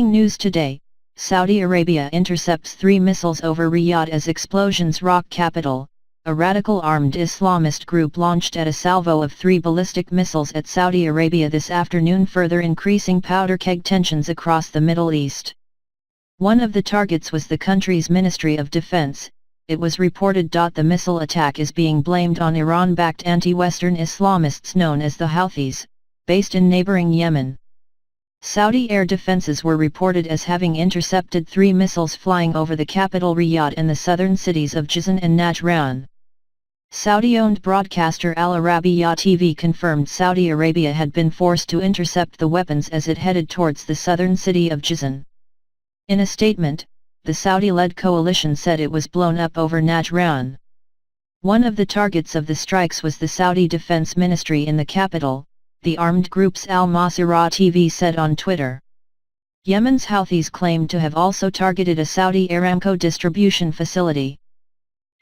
News today, Saudi Arabia intercepts 3 missiles over Riyadh as explosions rock capital. A radical armed Islamist group launched at a salvo of 3 ballistic missiles at Saudi Arabia this afternoon, further increasing powder keg tensions across the Middle East. One of the targets was the country's Ministry of Defense. It was reported the missile attack is being blamed on Iran-backed anti-Western Islamists known as the Houthis, based in neighboring Yemen. Saudi air defenses were reported as having intercepted 3 missiles flying over the capital Riyadh and the southern cities of Jizan and Najran. Saudi-owned broadcaster Al Arabiya TV confirmed Saudi Arabia had been forced to intercept the weapons as it headed towards the southern city of Jizan. In a statement, the Saudi-led coalition said it was blown up over Najran. One of the targets of the strikes was the Saudi Defense Ministry in the capital, the armed group's Al Masirah TV said on Twitter. Yemen's Houthis claimed to have also targeted a Saudi Aramco distribution facility.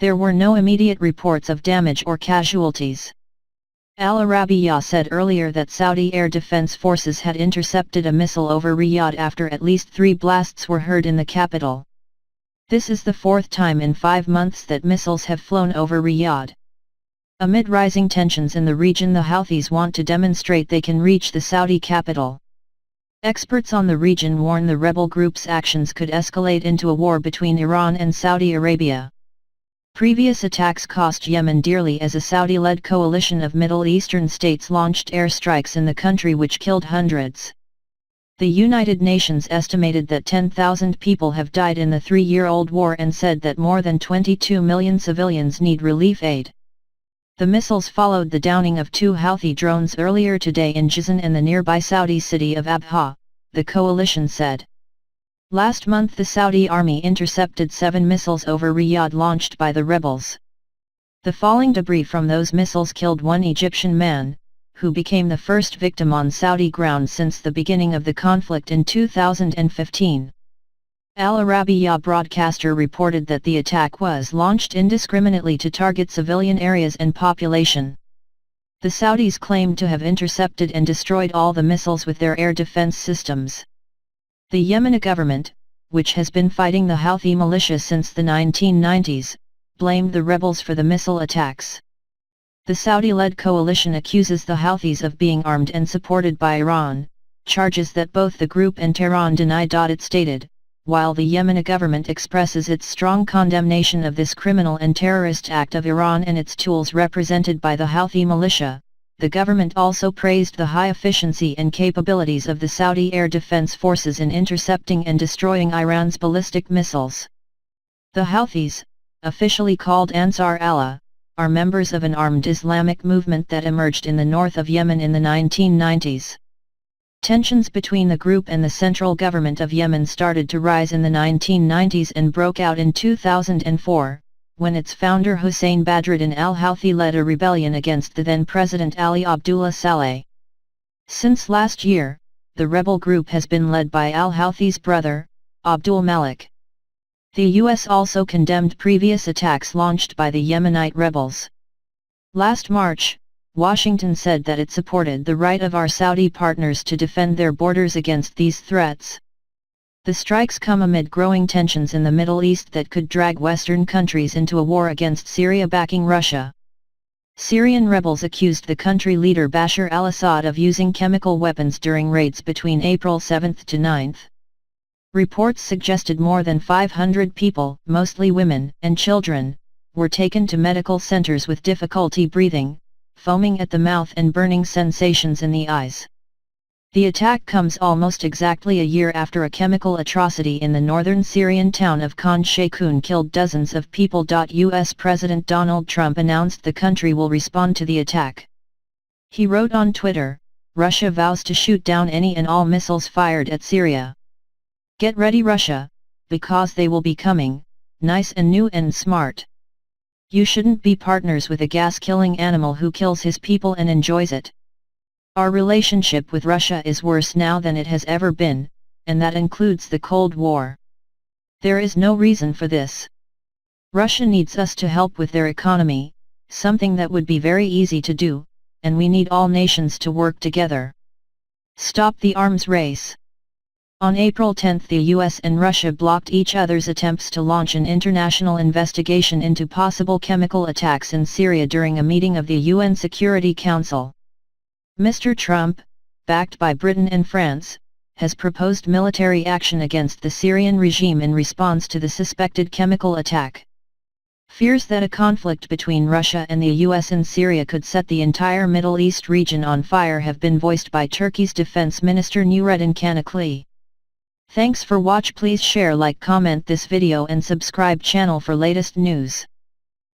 There were no immediate reports of damage or casualties. Al Arabiya said earlier that Saudi air defense forces had intercepted a missile over Riyadh after at least 3 blasts were heard in the capital. This is the 4th time in 5 months that missiles have flown over Riyadh. Amid rising tensions in the region, the Houthis want to demonstrate they can reach the Saudi capital. Experts on the region warn the rebel group's actions could escalate into a war between Iran and Saudi Arabia. Previous attacks cost Yemen dearly as a Saudi-led coalition of Middle Eastern states launched airstrikes in the country which killed hundreds. The United Nations estimated that 10,000 people have died in the 3-year-old war and said that more than 22 million civilians need relief aid. The missiles followed the downing of 2 Houthi drones earlier today in Jizan and the nearby Saudi city of Abha, the coalition said. Last month the Saudi army intercepted 7 missiles over Riyadh launched by the rebels. The falling debris from those missiles killed 1 Egyptian man, who became the first victim on Saudi ground since the beginning of the conflict in 2015. Al Arabiya broadcaster reported that the attack was launched indiscriminately to target civilian areas and population. The Saudis claimed to have intercepted and destroyed all the missiles with their air defense systems. The Yemeni government, which has been fighting the Houthi militia since the 1990s, blamed the rebels for the missile attacks. The Saudi-led coalition accuses the Houthis of being armed and supported by Iran, charges that both the group and Tehran deny. It stated, while the Yemeni government expresses its strong condemnation of this criminal and terrorist act of Iran and its tools represented by the Houthi militia, the government also praised the high efficiency and capabilities of the Saudi air defense forces in intercepting and destroying Iran's ballistic missiles. The Houthis, officially called Ansar Allah, are members of an armed Islamic movement that emerged in the north of Yemen in the 1990s. Tensions between the group and the central government of Yemen started to rise in the 1990s and broke out in 2004, when its founder Hussein Badruddin al-Houthi led a rebellion against the then President Ali Abdullah Saleh. Since last year, the rebel group has been led by al-Houthi's brother, Abdul Malik. The U.S. also condemned previous attacks launched by the Yemenite rebels. Last March, Washington said that it supported the right of our Saudi partners to defend their borders against these threats. The strikes come amid growing tensions in the Middle East that could drag Western countries into a war against Syria backing Russia. Syrian rebels accused the country leader Bashar al-Assad of using chemical weapons during raids between April 7 to 9. Reports suggested more than 500 people, mostly women and children, were taken to medical centers with difficulty breathing, foaming at the mouth and burning sensations in the eyes. The attack comes almost exactly a year after a chemical atrocity in the northern Syrian town of Khan Sheikhoun killed dozens of people. U.S. President Donald Trump announced the country will respond to the attack. He wrote on Twitter, "Russia vows to shoot down any and all missiles fired at Syria. Get ready, Russia, because they will be coming, nice and new and smart. You shouldn't be partners with a gas-killing animal who kills his people and enjoys it. Our relationship with Russia is worse now than it has ever been, and that includes the Cold War. There is no reason for this. Russia needs us to help with their economy, something that would be very easy to do, and we need all nations to work together. Stop the arms race. On April 10 the US and Russia blocked each other's attempts to launch an international investigation into possible chemical attacks in Syria during a meeting of the UN Security Council. Mr. Trump, backed by Britain and France, has proposed military action against the Syrian regime in response to the suspected chemical attack. Fears that a conflict between Russia and the US in Syria could set the entire Middle East region on fire have been voiced by Turkey's Defense Minister Nurettin Kanıklı. Thanks for watch. Please share, like, comment this video and subscribe channel for latest news.